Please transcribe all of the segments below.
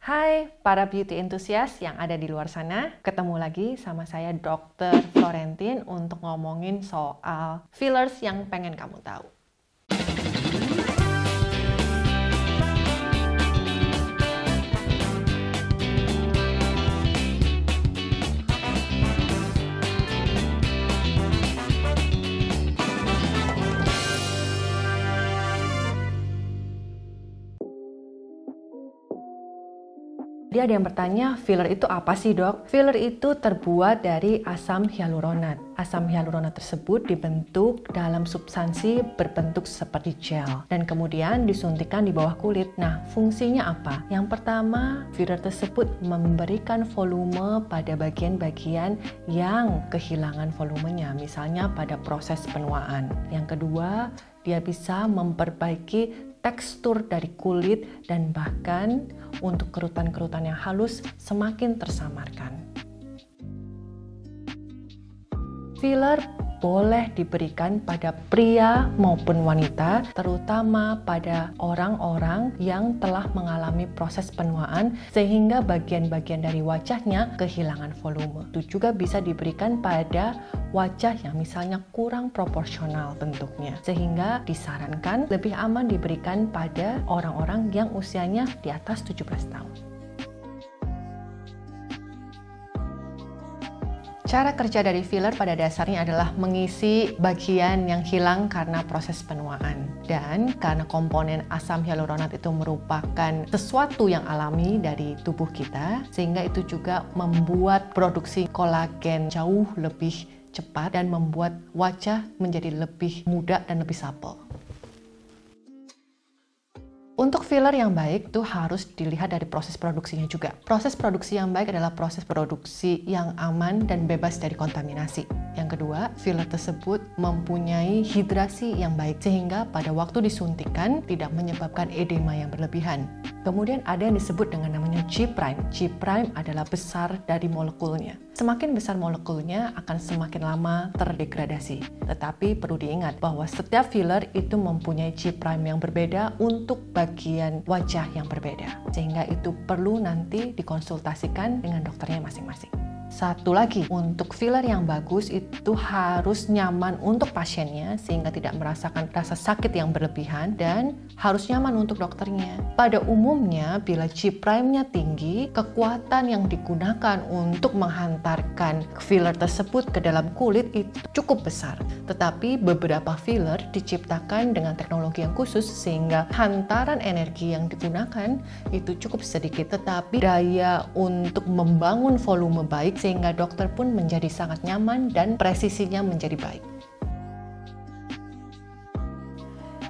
Hai para beauty enthusiast yang ada di luar sana, ketemu lagi sama saya Dr. Florentin untuk ngomongin soal fillers yang pengen kamu tahu. Dia ada yang bertanya, filler itu apa sih dok? Filler itu terbuat dari asam hyaluronat. Asam hyaluronat tersebut dibentuk dalam substansi berbentuk seperti gel dan kemudian disuntikkan di bawah kulit. Nah, fungsinya apa? Yang pertama, filler tersebut memberikan volume pada bagian-bagian yang kehilangan volumenya, misalnya pada proses penuaan. Yang kedua, dia bisa memperbaiki tekstur dari kulit dan bahkan untuk kerutan-kerutan yang halus semakin tersamarkan. Filler boleh diberikan pada pria maupun wanita, terutama pada orang-orang yang telah mengalami proses penuaan sehingga bagian-bagian dari wajahnya kehilangan volume. Itu juga bisa diberikan pada wajah yang misalnya kurang proporsional bentuknya, sehingga disarankan lebih aman diberikan pada orang-orang yang usianya di atas 17 tahun. Cara kerja dari filler pada dasarnya adalah mengisi bagian yang hilang karena proses penuaan. Dan karena komponen asam hyaluronat itu merupakan sesuatu yang alami dari tubuh kita, sehingga itu juga membuat produksi kolagen jauh lebih cepat dan membuat wajah menjadi lebih muda dan lebih supel. Untuk filler yang baik itu harus dilihat dari proses produksinya juga. Proses produksi yang baik adalah proses produksi yang aman dan bebas dari kontaminasi. Yang kedua, filler tersebut mempunyai hidrasi yang baik sehingga pada waktu disuntikan tidak menyebabkan edema yang berlebihan. Kemudian ada yang disebut dengan namanya G'. G' adalah besar dari molekulnya. Semakin besar molekulnya akan semakin lama terdegradasi. Tetapi perlu diingat bahwa setiap filler itu mempunyai G' yang berbeda untuk bagian wajah yang berbeda. Sehingga itu perlu nanti dikonsultasikan dengan dokternya masing-masing. Satu lagi, untuk filler yang bagus itu harus nyaman untuk pasiennya sehingga tidak merasakan rasa sakit yang berlebihan dan harus nyaman untuk dokternya. Pada umumnya, bila G'-nya tinggi, kekuatan yang digunakan untuk menghantarkan filler tersebut ke dalam kulit itu cukup besar. Tetapi beberapa filler diciptakan dengan teknologi yang khusus sehingga hantaran energi yang digunakan itu cukup sedikit, tetapi daya untuk membangun volume baik sehingga dokter pun menjadi sangat nyaman dan presisinya menjadi baik.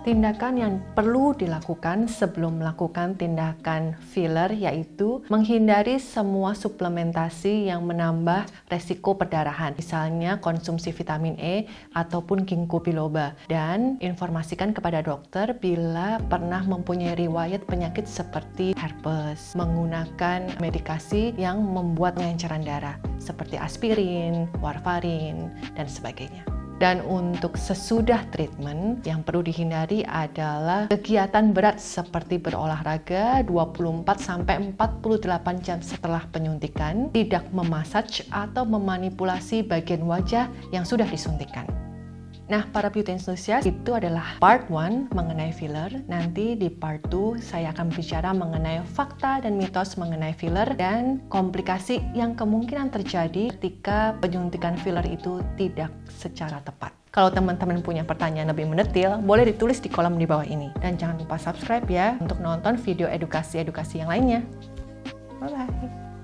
Tindakan yang perlu dilakukan sebelum melakukan tindakan filler yaitu menghindari semua suplementasi yang menambah resiko perdarahan, misalnya konsumsi vitamin E ataupun ginkgo biloba, dan informasikan kepada dokter bila pernah mempunyai riwayat penyakit seperti herpes, menggunakan medikasi yang membuat pengenceran darah seperti aspirin, warfarin, dan sebagainya. Dan untuk sesudah treatment, yang perlu dihindari adalah kegiatan berat seperti berolahraga 24-48 jam setelah penyuntikan, tidak memasaj atau memanipulasi bagian wajah yang sudah disuntikan. Nah, para beauty enthusiast, itu adalah part 1 mengenai filler. Nanti di part 2 saya akan bicara mengenai fakta dan mitos mengenai filler dan komplikasi yang kemungkinan terjadi ketika penyuntikan filler itu tidak secara tepat. Kalau teman-teman punya pertanyaan lebih mendetil, boleh ditulis di kolom di bawah ini. Dan jangan lupa subscribe ya untuk nonton video edukasi-edukasi yang lainnya. Bye-bye!